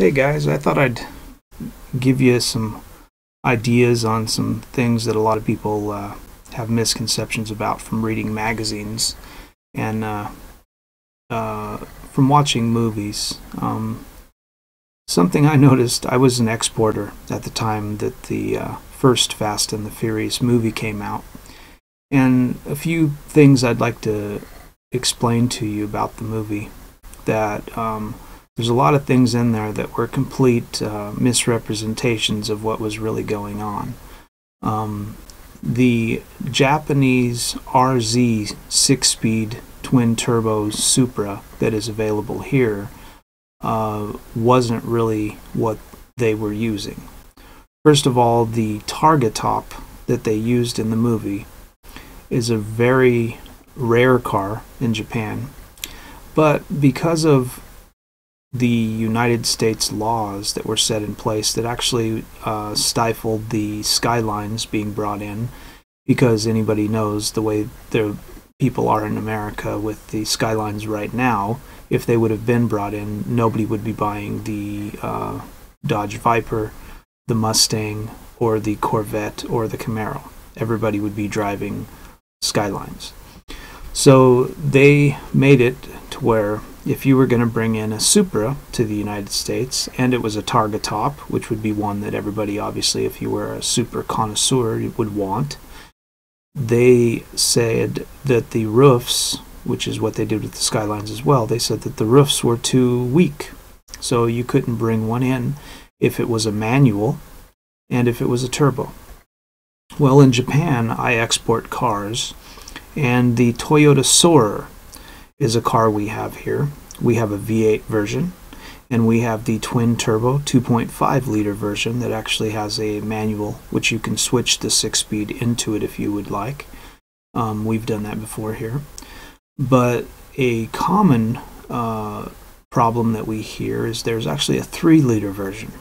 Hey guys, I thought I'd give you some ideas on some things that a lot of people have misconceptions about from reading magazines and from watching movies. Something I noticed, I was an exporter at the time that the first Fast and the Furious movie came out, and a few things I'd like to explain to you about the movie. That there's a lot of things in there that were complete misrepresentations of what was really going on. The Japanese RZ 6-speed twin-turbo Supra that is available here wasn't really what they were using. First of all, the Targa top that they used in the movie is a very rare car in Japan, but because of the United States laws that were set in place that actually stifled the Skylines being brought in, because anybody knows the way the people are in America with the Skylines right now. If they would have been brought in, nobody would be buying the Dodge Viper, the Mustang, or the Corvette, or the Camaro. Everybody would be driving Skylines. So they made it to where if you were going to bring in a Supra to the United States, and it was a Targa top, which would be one that everybody, obviously, if you were a Supra connoisseur, would want, they said that the roofs, which is what they did with the Skylines as well, they said that the roofs were too weak. So you couldn't bring one in if it was a manual and if it was a turbo. Well, in Japan, I export cars, and the Toyota Soarer is a car we have here. We have a V8 version, and we have the twin-turbo 2.5 liter version that actually has a manual, which you can switch the 6-speed into it if you would like. We've done that before here. But a common problem that we hear is there's actually a 3-liter version.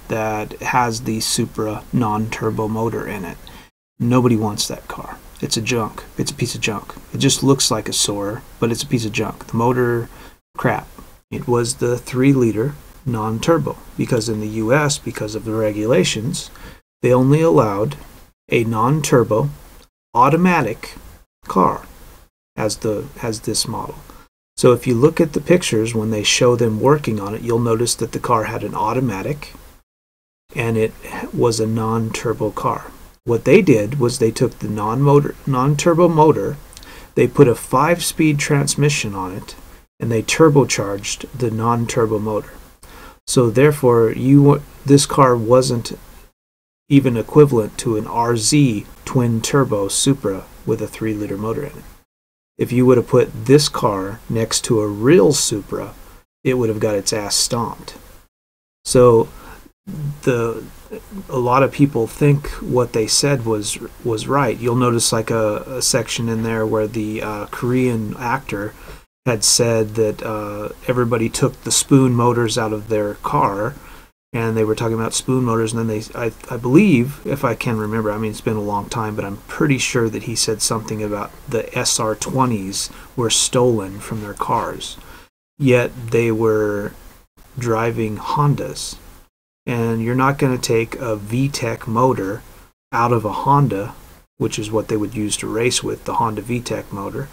That has the Supra non-turbo motor in it. Nobody wants that car. It's a junk. It's a piece of junk. It just looks like a Soarer, but it's a piece of junk. The motor, crap. It was the 3-liter non-turbo, because in the US, because of the regulations, they only allowed a non-turbo automatic car as this model. So if you look at the pictures when they show them working on it, you'll notice that the car had an automatic and it was a non-turbo car. What they did was they took the non-turbo motor, they put a 5-speed transmission on it, and they turbocharged the non-turbo motor. So therefore, this car wasn't even equivalent to an RZ twin-turbo Supra with a 3-liter motor in it. If you would have put this car next to a real Supra, it would have got its ass stomped. So a lot of people think what they said was right. You'll notice like a section in there where the Korean actor had said that everybody took the spoon motors out of their car, and they were talking about spoon motors, and then I believe, if I can remember, I mean it's been a long time, but I'm pretty sure that he said something about the SR20s were stolen from their cars, yet they were driving Hondas. And you're not going to take a VTEC motor out of a Honda, which is what they would use to race with, the Honda VTEC motor.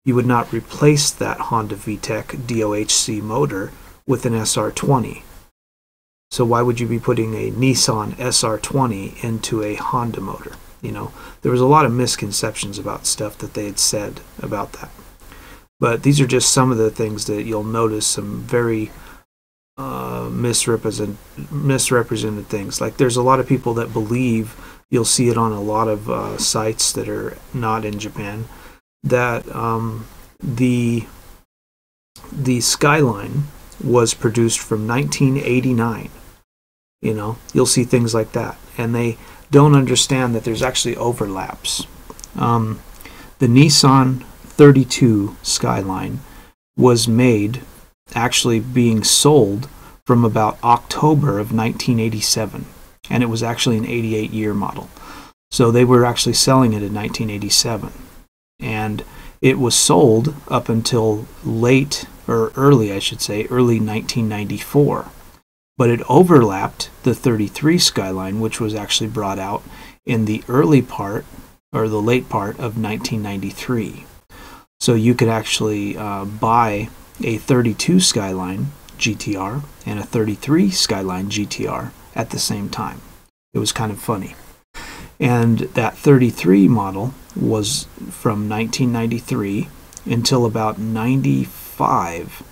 You would not replace that Honda VTEC DOHC motor with an SR20. So why would you be putting a Nissan SR20 into a Honda motor? You know, there was a lot of misconceptions about stuff that they had said about that. But these are just some of the things that you'll notice, some very misrepresented things. Like there's a lot of people that believe you'll see it on a lot of sites that are not in Japan, that the Skyline was produced from 1989. You know, you'll see things like that, and they don't understand that there's actually overlaps. The Nissan 32 Skyline was made, actually being sold, from about October of 1987, and it was actually an 88-year model. So they were actually selling it in 1987, and it was sold up until late, or early, I should say, early 1994. But it overlapped the 33 Skyline, which was actually brought out in the early part, or the late part of 1993. So you could actually buy a 32 Skyline GTR and a 33 Skyline GTR at the same time. It was kind of funny. And that 33 model was from 1993 until about 95.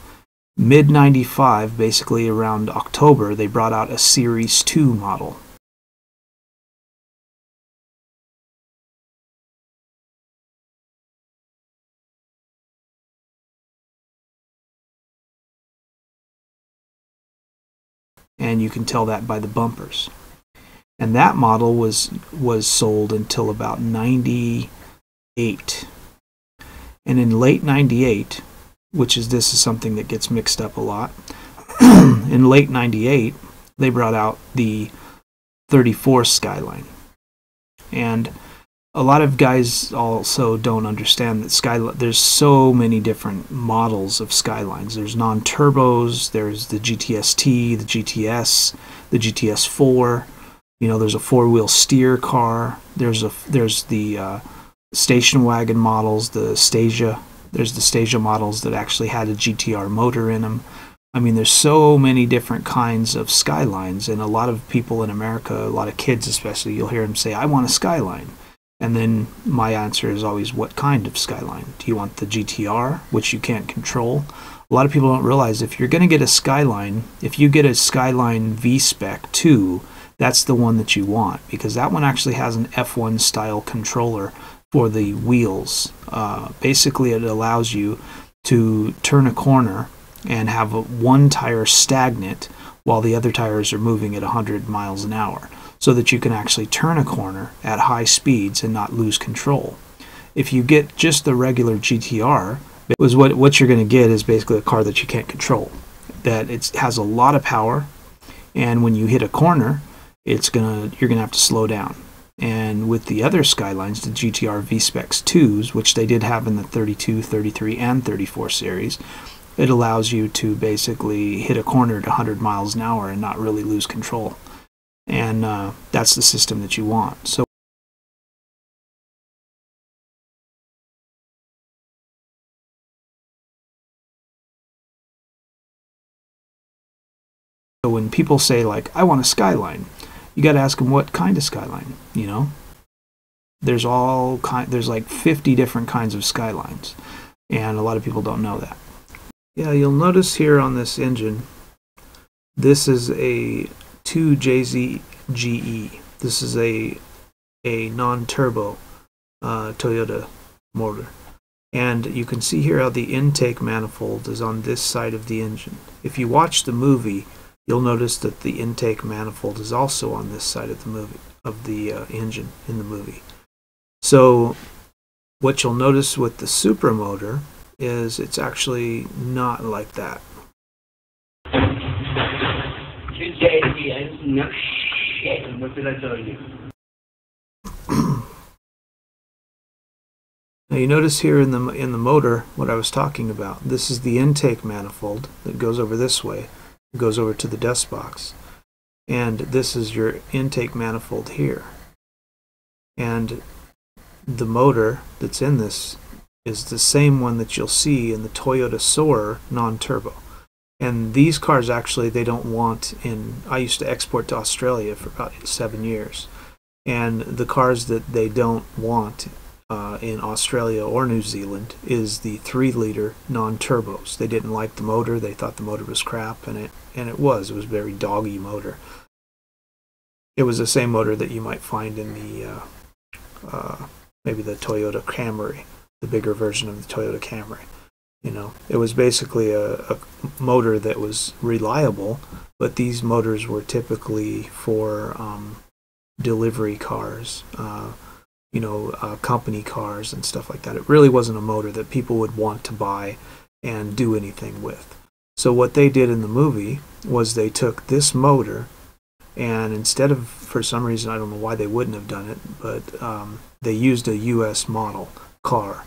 Mid-95, basically around October, they brought out a Series 2 model. And you can tell that by the bumpers. And that model was sold until about 98. And in late 98, this is something that gets mixed up a lot. In late 98, they brought out the 34 Skyline. And a lot of guys also don't understand that there's so many different models of Skylines. There's non-turbos, there's the GTS-T, the GTS, the GTS-4. You know, there's a four-wheel steer car. There's the station wagon models, the Stasia. There's the Stasia models that actually had a GTR motor in them. I mean, there's so many different kinds of Skylines, and a lot of people in America, a lot of kids especially, you'll hear them say, I want a Skyline. And then my answer is always, what kind of Skyline? Do you want the GTR, which you can't control? A lot of people don't realize if you're going to get a Skyline, if you get a Skyline V-Spec 2, that's the one that you want, because that one actually has an F1 style controller for the wheels. Basically, it allows you to turn a corner and have one tire stagnant while the other tires are moving at 100 miles an hour, so that you can actually turn a corner at high speeds and not lose control. If you get just the regular GTR, what you're going to get is basically a car that you can't control. That it has a lot of power, and when you hit a corner, you're going to have to slow down. And with the other Skylines, the GTR V-Specs 2s, which they did have in the 32, 33, and 34 series, it allows you to basically hit a corner at 100 miles an hour and not really lose control. And that's the system that you want. So when people say, like, I want a Skyline, you got to ask them what kind of Skyline, you know? There's like 50 different kinds of Skylines, and a lot of people don't know that. Yeah, you'll notice here on this engine, this is a 2JZGE. This is a non-turbo Toyota motor. And you can see here how the intake manifold is on this side of the engine. If you watch the movie, you'll notice that the intake manifold is also on this side of the engine in the movie. So what you'll notice with the Supra motor is it's actually not like that. JDM, no shit. What did I tell you? Now you notice here in the motor what I was talking about. This is the intake manifold that goes over this way. It goes over to the dust box. And this is your intake manifold here. And the motor that's in this is the same one that you'll see in the Toyota Soarer non-turbo. And these cars actually they don't want I used to export to Australia for about 7 years. And the cars that they don't want in Australia or New Zealand is the 3-liter non-turbos. They didn't like the motor. They thought the motor was crap, and it was a very doggy motor. it was the same motor that you might find in the maybe the Toyota Camry, the bigger version of the Toyota Camry. You know, it was basically a motor that was reliable, but these motors were typically for delivery cars, company cars and stuff like that. It really wasn't a motor that people would want to buy and do anything with. So what they did in the movie was they took this motor, and instead of, for some reason, I don't know why they wouldn't have done it, but they used a US model car.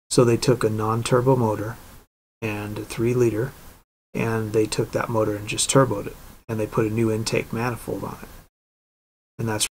So they took a non-turbo motor and a 3-liter, and they took that motor and just turboed it, and they put a new intake manifold on it. And that's